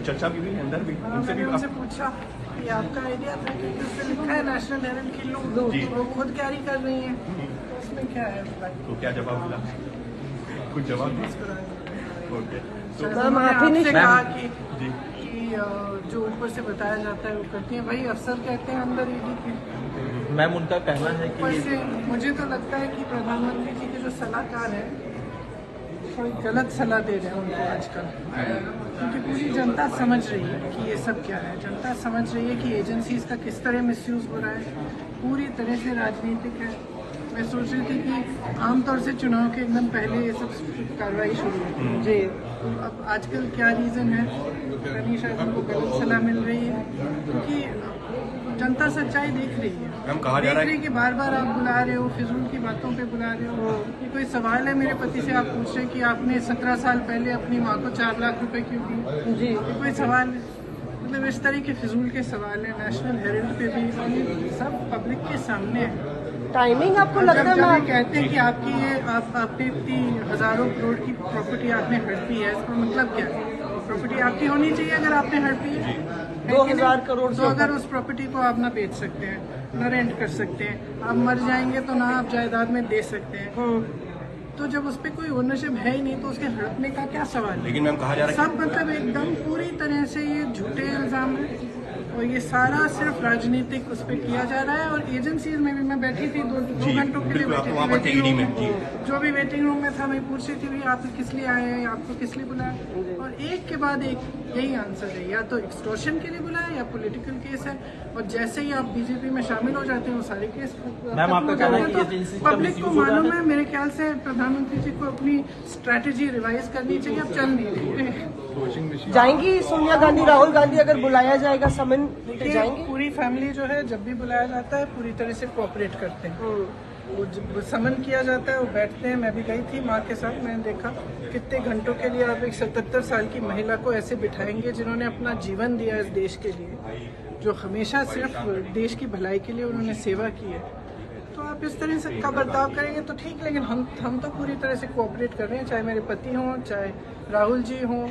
चर्चा भी हुई अंदर भी, मैंने उनसे पूछा कि आपका आइडिया था कि उसमें लिखा है नेशनल हेराल्ड की लूट, वो खुद कैरी कर रही है, उसमें क्या है? तो क्या जवाब मिला? कुछ जवाब नहीं। ओके, तो मैम आपसे कहा कि जो ऊपर से बताया जाता है वो करती हैं, भाई अफसर कहते हैं अंदर ईडी की। मैम उनका कहना है ऊपर कि से मुझे तो लगता है कि प्रधानमंत्री जी के जो सलाहकार हैं कोई गलत सलाह दे रहे हैं उनको आजकल, क्योंकि पूरी जनता समझ रही है कि ये सब क्या है। जनता समझ रही है कि एजेंसीज का किस तरह मिसयूज हो रहा है, पूरी तरह से राजनीतिक है। मैं सोच रही थी कि आमतौर से चुनाव के एकदम पहले ये सब कार्रवाई शुरू होती है जी। तो अब आजकल क्या रीज़न है, यानी शायद उनको गलत सलाह मिल रही है, क्योंकि जनता सच्चाई देख रही है। देख रही है कि बार बार आप बुला रहे हो, फिजूल की बातों पे बुला रहे हो। ये कोई सवाल है मेरे पति से आप पूछ रहे हैं कि आपने 17 साल पहले अपनी माँ को 4 लाख रुपए क्यों दी जी, ये कोई सवाल है? मतलब इस तरह के फिजूल के सवाल है नेशनल हेराल्ड पे भी, और ये सब पब्लिक के सामने है। टाइमिंग आपको लगता है? जब ये कहते हैं कि आपकी ये आपने इतनी हजारों करोड़ की प्रॉपर्टी आपने हड़पी है, इसका मतलब क्या है? प्रॉपर्टी आपकी होनी चाहिए अगर आपने हड़पी है 2000 करोड़। तो अगर उस प्रॉपर्टी को आप ना बेच सकते हैं, ना रेंट कर सकते हैं, आप मर जाएंगे तो ना आप जायदाद में दे सकते हैं, तो जब उस पर कोई ओनरशिप है ही नहीं तो उसके हड़पने का क्या सवाल है? लेकिन मैम कहा जा रहा है सब मतलब एकदम पूरी तरह से ये झूठे इल्जाम है, और ये सारा सिर्फ राजनीतिक उस पर किया जा रहा है। और एजेंसीज में भी मैं बैठी थी 2 घंटों के लिए बैठी थी वेटिंग रूम में, जो भी वेटिंग रूम में था मैं पूछ रही थी भाई आप किस लिए आए हैं, आपको किस लिए बुलाया, और एक के बाद एक यही आंसर है, या तो एक्सटॉर्शन के लिए बुलाया या पॉलिटिकल केस है। और जैसे ही आप बीजेपी में शामिल हो जाते हैं वो सारे केस मैम आपका कहना है कि एजेंसी का पब्लिक को मालूम है। मेरे ख्याल से प्रधानमंत्री जी को अपनी स्ट्रैटेजी रिवाइज करनी चाहिए, अब चल नहीं रही है। जाएंगी सोनिया गांधी, राहुल गांधी अगर बुलाया जाएगा समन जाएंगी? पूरी फैमिली जो है जब भी बुलाया जाता है पूरी तरह से कोऑपरेट करते हैं। वो जब समन किया जाता है वो बैठते हैं। मैं भी गई थी माँ के साथ, मैंने देखा कितने घंटों के लिए आप एक 77 साल की महिला को ऐसे बिठाएंगे जिन्होंने अपना जीवन दिया इस देश के लिए, जो हमेशा सिर्फ देश की भलाई के लिए उन्होंने सेवा की है। तो आप इस तरह से का बर्ताव करेंगे तो ठीक, लेकिन हम तो पूरी तरह से कोऑपरेट कर रहे हैं, चाहे मेरे पति हों, चाहे राहुल जी हों,